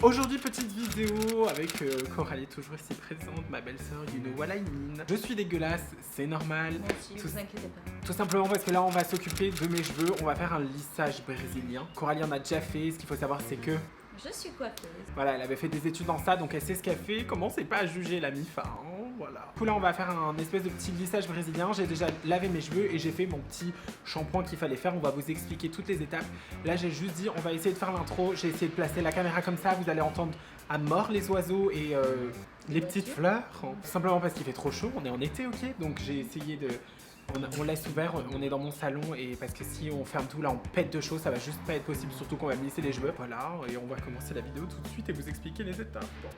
Aujourd'hui, petite vidéo avec Coralie toujours ici présente, ma belle-sœur, you know what I mean. Je suis dégueulasse, c'est normal. Moi aussi, vous inquiétez pas. Tout simplement parce que là, on va s'occuper de mes cheveux. On va faire un lissage brésilien. Coralie en a déjà fait. Ce qu'il faut savoir, c'est que Je suis coiffeuse. voilà, elle avait fait des études dans ça, donc elle sait ce qu'elle fait. Commencez pas à juger la mif, hein, voilà. Du coup là, on va faire un espèce de petit lissage brésilien. J'ai déjà lavé mes cheveux et j'ai fait mon petit shampoing qu'il fallait faire. On va vous expliquer toutes les étapes. Là, j'ai juste dit, on va essayer de faire l'intro. J'ai essayé de placer la caméra comme ça. Vous allez entendre à mort les oiseaux et les petites fleurs. Tout simplement parce qu'il fait trop chaud. On est en été, ok. Donc j'ai essayé de... On laisse ouvert, on est dans mon salon et parce que si on ferme tout là on pète de chaud, ça va juste pas être possible, surtout qu'on va me lisser les cheveux. Voilà, et on va commencer la vidéo tout de suite et vous expliquer les étapes. Bon.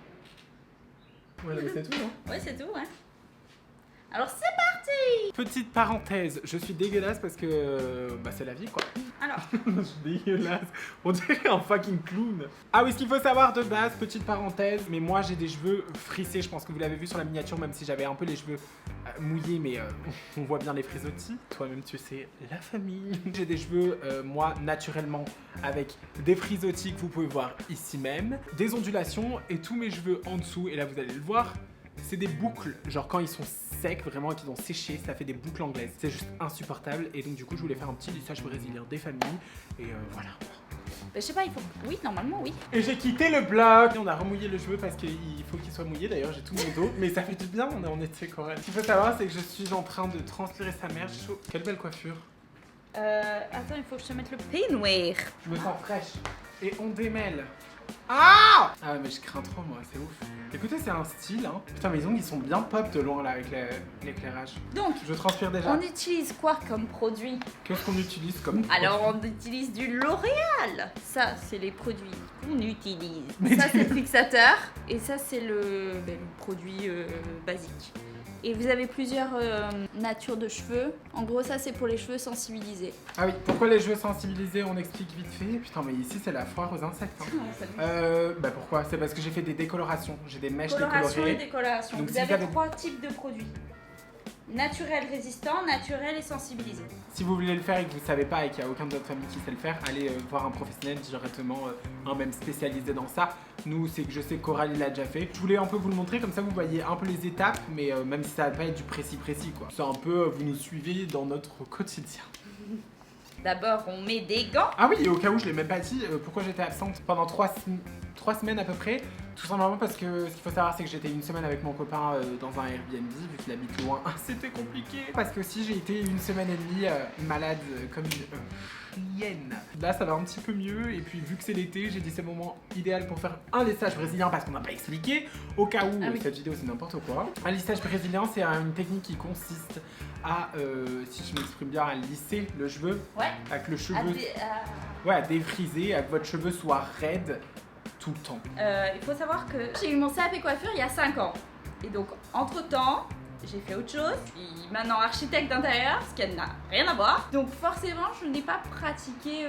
Voilà, mais c'est tout, non? Ouais, c'est tout, ouais. Alors c'est parti. Petite parenthèse, je suis dégueulasse parce que bah c'est la vie quoi. Alors, Je suis dégueulasse, on dirait un fucking clown. Ah oui, ce qu'il faut savoir de base, petite parenthèse, mais moi j'ai des cheveux frissés, je pense que vous l'avez vu sur la miniature, même si j'avais un peu les cheveux mouillés, mais on voit bien les frisottis. Toi-même tu sais, la famille. J'ai des cheveux, moi, naturellement, avec des frisottis que vous pouvez voir ici même, des ondulations et tous mes cheveux en dessous, et là vous allez le voir, c'est des boucles, genre quand ils sont secs, vraiment, et qu'ils ont séché, ça fait des boucles anglaises. C'est juste insupportable, et donc du coup je voulais faire un petit lissage brésilien des familles, et voilà. je sais pas, il faut... Oui, normalement, oui. Et j'ai quitté le bloc. On a remouillé le cheveu parce qu'il faut qu'il soit mouillé. D'ailleurs, j'ai tout mon dos. Mais ça fait du bien, on est en été quand même. Ce qu'il faut savoir, c'est que je suis en train de transpirer sa mère chaud. Quelle belle coiffure. Attends, il faut que je te mette le peignoir. Je me sens fraîche. Et on démêle. Ah ouais, mais je crains trop, moi, c'est ouf. Écoutez, c'est un style, hein. Putain, mes ongles, ils sont bien pop de loin, là, avec l'éclairage. Donc, Je transpire déjà. on utilise quoi comme produit? Qu'est-ce qu'on utilise comme... Alors, on utilise du L'Oréal. Ça, c'est les produits qu'on utilise. Mais Ça, c'est le fixateur. Et ça, c'est le produit basique. Et vous avez plusieurs natures de cheveux. En gros, ça, c'est pour les cheveux sensibilisés. Ah oui, pourquoi les cheveux sensibilisés, on explique vite fait. Putain, mais ici, c'est la foire aux insectes, hein. Bah pourquoi? C'est parce que j'ai fait des décolorations. J'ai des mèches Coloration et décolorées. décoloration. Donc, vous si avez vous avez- 3 types de produits. Naturel résistant, naturel et sensibilisé. Si vous voulez le faire et que vous ne savez pas et qu'il n'y a aucun de votre famille qui sait le faire, allez voir un professionnel directement, un même spécialisé dans ça. Nous, c'est que je sais que Coralie l'a déjà fait. Je voulais un peu vous le montrer, comme ça vous voyez un peu les étapes, mais même si ça va pas être du précis quoi. C'est un peu, vous nous suivez dans notre quotidien. D'abord, on met des gants. Ah oui, et au cas où je l'ai même pas dit, pourquoi j'étais absente pendant 3 semaines à peu près. Tout simplement parce que ce qu'il faut savoir, c'est que j'étais une semaine avec mon copain dans un Airbnb, vu qu'il habite loin. C'était compliqué. Parce que aussi, j'ai été une semaine et demie malade comme une hyène. Là, ça va un petit peu mieux. Et puis, vu que c'est l'été, j'ai dit c'est le moment idéal pour faire un lissage brésilien parce qu'on n'a pas expliqué. Au cas où, Ah oui. cette vidéo, c'est n'importe quoi. Un lissage brésilien, c'est une technique qui consiste à, si je m'exprime bien, à lisser le cheveu. Ouais. Avec le À cheveu. dé- Ouais, à défriser, à que votre cheveu soit raide tout le temps. il faut savoir que j'ai eu mon CAP coiffure il y a 5 ans. Et donc, entre-temps, j'ai fait autre chose. Je suis maintenant architecte d'intérieur, ce qui n'a rien à voir. Donc, forcément, je n'ai pas pratiqué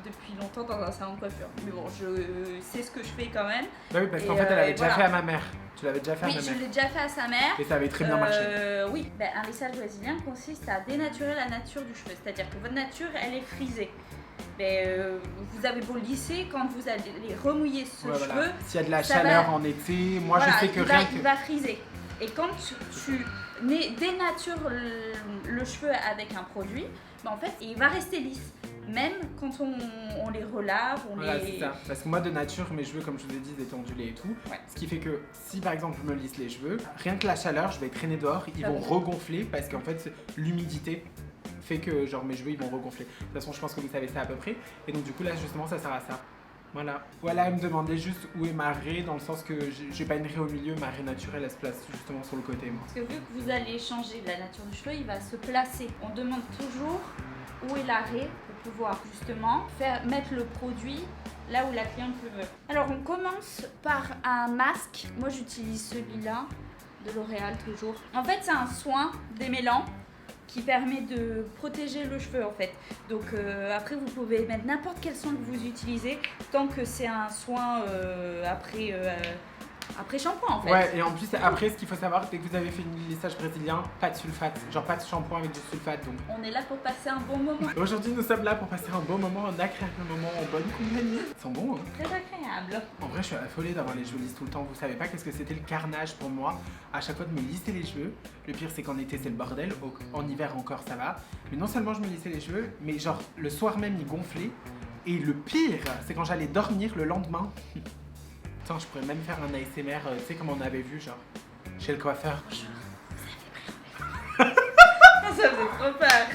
depuis longtemps dans un salon de coiffure. Mais bon, je sais ce que je fais quand même. Bah oui, parce qu'en Et, fait, elle avait déjà voilà. fait à ma mère. Tu l'avais déjà fait à Oui, ma je mère. l'ai déjà fait à sa mère. Et ça avait très bien marché. Oui, un lissage brésilien consiste à dénaturer la nature du cheveu. C'est-à-dire que votre nature, elle est frisée. Vous avez beau lisser, quand vous allez remouiller ce Ouais, cheveu, voilà. S'il y a de la ça chaleur va- en été, moi voilà, je sais que il rien il que... va friser. Et quand tu dénatures le cheveu avec un produit, en fait, il va rester lisse. Même quand on les relave, Voilà, c'est ça. Parce que moi de nature, mes cheveux, comme je vous ai dit, ils étaient ondulés et tout. Ouais. Ce qui fait que si par exemple je me lisse les cheveux, rien que la chaleur, je vais traîner dehors, ils vont regonfler parce qu'en fait l'humidité fait que genre mes cheveux ils vont regonfler. De toute façon, je pense que vous savez ça à peu près. Et donc du coup là justement ça sert à ça. Voilà. Voilà, elle me demandait juste où est ma raie, dans le sens que j'ai pas une raie au milieu, ma raie naturelle elle se place justement sur le côté. Moi. Parce que vu que vous allez changer la nature du cheveu, il va se placer. On demande toujours où est la raie pour pouvoir justement mettre le produit là où la cliente le veut. Alors on commence par un masque. Moi j'utilise celui-là de L'Oréal toujours. En fait c'est un soin démêlant qui permet de protéger le cheveu en fait. Donc après vous pouvez mettre n'importe quel soin que vous utilisez tant que c'est un soin après shampoing en fait. Ouais, et en plus, après, ce qu'il faut savoir, dès que vous avez fait un lissage brésilien, pas de sulfate. Genre pas de shampoing avec du sulfate. Donc On est là pour passer un bon moment. aujourd'hui, nous sommes là pour passer un bon moment, un agréable moment en bonne compagnie. Ils sont bons, hein. Très agréable. agréable. En vrai, je suis affolée d'avoir les cheveux lisses tout le temps. Vous savez pas qu'est-ce que c'était le carnage pour moi à chaque fois de me lisser les cheveux. Le pire, c'est qu'en été, c'est le bordel. En hiver encore, ça va. Mais non seulement je me lissais les cheveux, mais genre le soir même, ils gonflaient. Et le pire, c'est quand j'allais dormir le lendemain. Putain, je pourrais même faire un ASMR, tu sais, comme on avait vu, genre, chez le coiffeur. Ça faisait trop peur.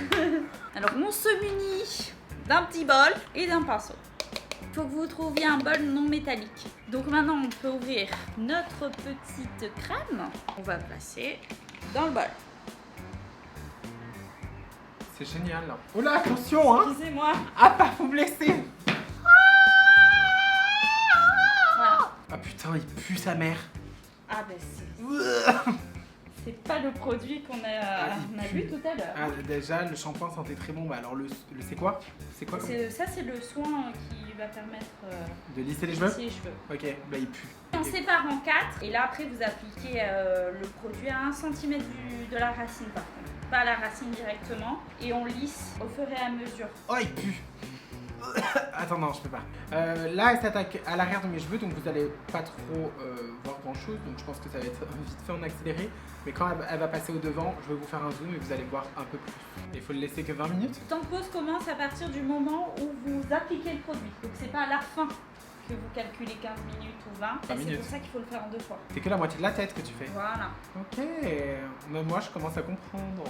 Alors, on se munit d'un petit bol et d'un pinceau. Il faut que vous trouviez un bol non métallique. Donc maintenant, on peut ouvrir notre petite crème. On va placer dans le bol. C'est génial. Oh là, attention, hein. Excusez-moi. Ah, pas vous blesser. Voilà. Ah putain, il pue sa mère. Ah ben c'est pas le produit qu'on a, on a vu tout à l'heure. Ah, déjà, le shampoing sentait très bon. Bah alors, c'est quoi? C'est quoi comme... Ça, c'est le soin qui va permettre De lisser les de cheveux? lisser les cheveux. Ok, bah il pue. On sépare en 4 et là après vous appliquez le produit à 1 cm de la racine par contre, pas à la racine directement, et on lisse au fur et à mesure. Oh, il pue. Attends, non, je peux pas. Là, elle s'attaque à l'arrière de mes cheveux, donc vous allez pas trop voir grand chose, donc je pense que ça va être vite fait en accéléré. Mais quand elle va passer au devant, je vais vous faire un zoom et vous allez voir un peu plus. Il faut le laisser que 20 minutes. Le temps de pause commence à partir du moment où vous appliquez le produit, donc c'est pas à la fin que vous calculez 15 minutes ou 20, et c'est pour ça qu'il faut le faire en 2 fois. C'est que la moitié de la tête que tu fais. Voilà. Ok, mais moi je commence à comprendre.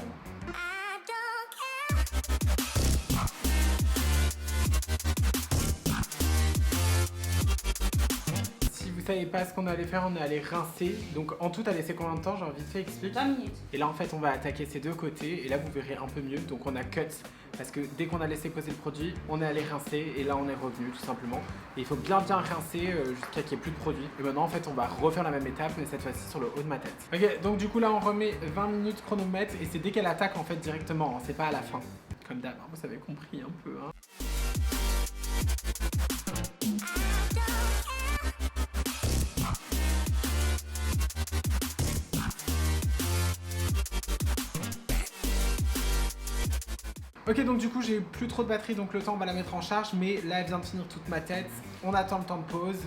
Si vous savez pas ce qu'on allait faire, on est allé rincer. Donc en tout, à laisser combien de temps? J'ai envie de faire expliquer. 20 minutes. Et là en fait on va attaquer ces deux côtés et là vous verrez un peu mieux. Donc on a cut parce que dès qu'on a laissé poser le produit, on est allé rincer et là on est revenu tout simplement. Et il faut bien rincer jusqu'à qu'il n'y ait plus de produit. Et maintenant en fait on va refaire la même étape mais cette fois-ci sur le haut de ma tête. Ok, donc du coup là on remet 20 minutes chronomètre et c'est dès qu'elle attaque en fait directement, hein, c'est pas à la fin. Comme d'hab, hein, vous avez compris un peu. Hein. Ok, donc du coup j'ai plus trop de batterie donc le temps on va la mettre en charge, mais là elle vient de finir toute ma tête, on attend le temps de pause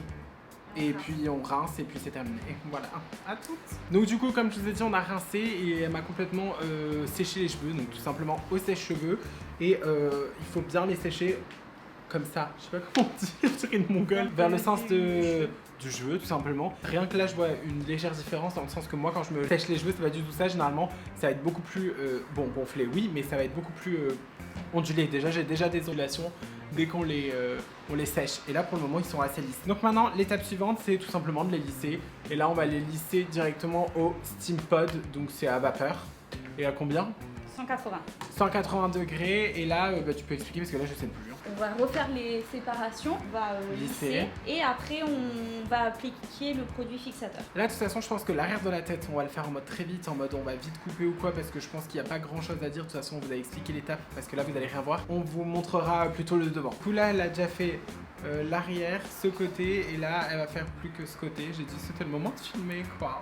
et puis on rince et puis c'est terminé. Voilà, à toutes. Donc du coup comme je vous ai dit on a rincé et elle m'a complètement séché les cheveux, donc tout simplement au sèche-cheveux et il faut bien les sécher comme ça, je sais pas comment dire, je dirais une mongole, vers le sens du cheveu tout simplement. Rien que là je vois une légère différence dans le sens que moi quand je me sèche les cheveux c'est pas du tout ça, généralement ça va être beaucoup plus, bon gonflé oui, mais ça va être beaucoup plus ondulé. Déjà j'ai déjà des ondulations dès qu'on les sèche et là pour le moment ils sont assez lisses. Donc maintenant l'étape suivante c'est tout simplement de les lisser et là on va les lisser directement au steam pod, donc c'est à vapeur. Et à combien? 180. 180 degrés et là bah, tu peux expliquer parce que là je sais plus. On va refaire les séparations, on va lisser et après on va appliquer le produit fixateur. Là de toute façon je pense que l'arrière de la tête on va le faire en mode très vite, en mode on va vite couper ou quoi parce que je pense qu'il n'y a pas grand chose à dire. De toute façon on vous a expliqué l'étape parce que là vous allez rien voir. On vous montrera plutôt le devant. Du coup là elle a déjà fait l'arrière, ce côté et là elle va faire plus que ce côté. J'ai dit c'était le moment de filmer quoi.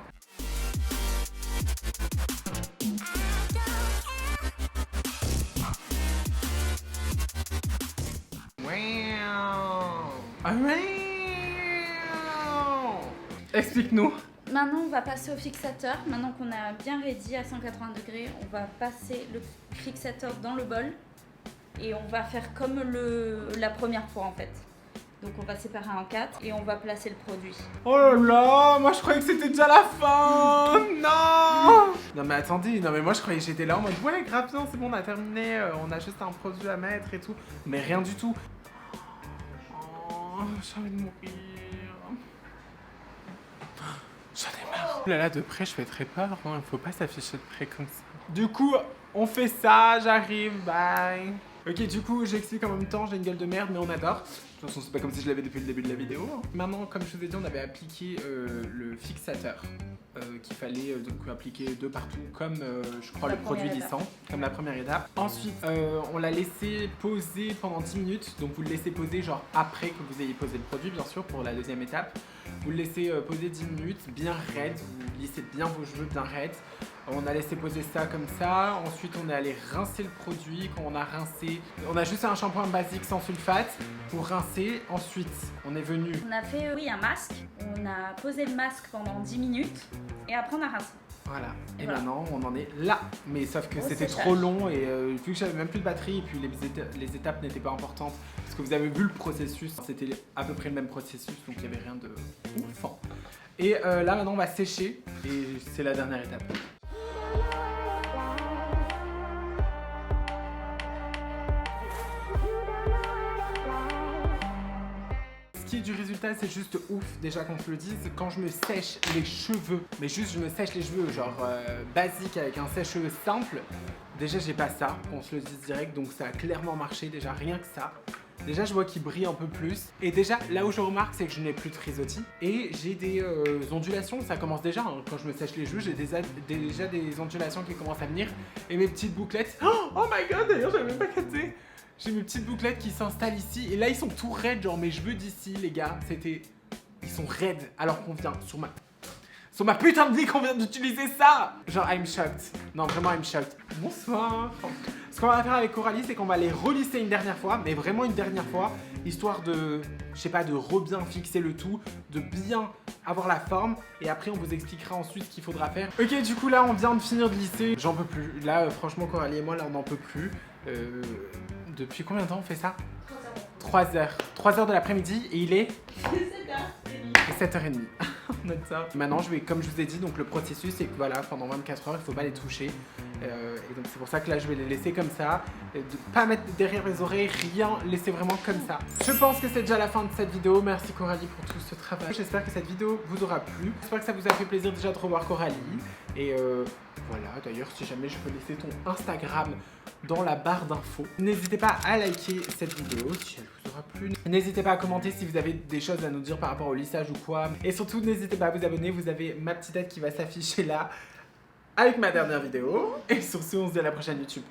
Explique-nous. Maintenant on va passer au fixateur. Maintenant qu'on a bien ready à 180 degrés, on va passer le fixateur dans le bol et on va faire comme la première fois en fait. Donc on va séparer en 4 et on va placer le produit. Oh là là, moi je croyais que c'était déjà la fin. Non. Non mais attendez, non mais moi je croyais que j'étais là en mode ouais grave bien c'est bon on a terminé, on a juste un produit à mettre et tout. Mais rien du tout. Oh, j'ai envie de mourir. J'en ai marre. Oh là là, de près je fais très peur, hein. Il faut pas s'afficher de près comme ça. Du coup, on fait ça, j'arrive, bye. Ok, du coup, j'explique en même temps, j'ai une gueule de merde, mais on adore. De toute façon, c'est pas comme si je l'avais depuis le début de la vidéo. Maintenant, comme je vous ai dit, on avait appliqué le fixateur. Qu'il fallait donc appliquer de partout, comme je crois le produit lissant, comme la première étape. Ensuite, on l'a laissé poser pendant 10 minutes. Donc vous le laissez poser genre après que vous ayez posé le produit, bien sûr, pour la deuxième étape. Vous le laissez poser 10 minutes, bien raide. Vous lissez bien vos cheveux bien raides. On a laissé poser ça comme ça. Ensuite, on est allé rincer le produit. Quand on a rincé, on a juste un shampoing basique sans sulfate pour rincer. Ensuite, on est venu. On a fait un masque. On a posé le masque pendant 10 minutes et après on a rincé. Voilà. Et voilà. maintenant, on en est là. Mais sauf que c'était trop long et vu que j'avais même plus de batterie et puis les étapes n'étaient pas importantes parce que vous avez vu le processus, c'était à peu près le même processus, donc il n'y avait rien de ouf. Et là, maintenant, on va sécher et c'est la dernière étape. Du résultat, c'est juste ouf, déjà qu'on se le dise. Quand je me sèche les cheveux, mais juste je me sèche les cheveux genre basique avec un sèche-cheveux simple, déjà j'ai pas ça, qu'on se le dise direct, donc ça a clairement marché, déjà rien que ça. Déjà je vois qu'il brille un peu plus. Et déjà là où je remarque c'est que je n'ai plus de frisottis et j'ai des ondulations, ça commence déjà hein. Quand je me sèche les cheveux j'ai déjà des ondulations qui commencent à venir. Et mes petites bouclettes, oh my god d'ailleurs j'avais même pas capté. J'ai mes petites bouclettes qui s'installent ici et là ils sont tout raides, genre mes cheveux d'ici les gars, ils sont raides alors qu'on vient sur ma putain de vie qu'on vient d'utiliser ça. Genre I'm shocked, non vraiment I'm shocked. Bonsoir. Ce qu'on va faire avec Coralie c'est qu'on va les relisser une dernière fois, mais vraiment une dernière fois, histoire de, je sais pas, de bien fixer le tout, de bien avoir la forme et après on vous expliquera ensuite ce qu'il faudra faire. Ok du coup là on vient de finir de lisser, j'en peux plus, là franchement Coralie et moi là on n'en peut plus. Depuis combien de temps on fait ça? 3 heures. 3 heures de l'après-midi et il est 7h30. On note ça. Maintenant, je vais, comme je vous ai dit, donc le processus c'est que voilà, pendant 24 heures, il faut pas les toucher. Et donc c'est pour ça que là, je vais les laisser comme ça. De pas mettre derrière les oreilles, rien, laisser vraiment comme ça. Je pense que c'est déjà la fin de cette vidéo. Merci Coralie pour tout ce travail. J'espère que cette vidéo vous aura plu. J'espère que ça vous a fait plaisir déjà de revoir Coralie. Et voilà, d'ailleurs, si jamais je peux laisser ton Instagram dans la barre d'infos. N'hésitez pas à liker cette vidéo si elle vous aura plu. N'hésitez pas à commenter si vous avez des choses à nous dire par rapport au lissage ou quoi. Et surtout, n'hésitez pas à vous abonner. Vous avez ma petite tête qui va s'afficher là avec ma dernière vidéo. Et sur ce, on se dit à la prochaine YouTube.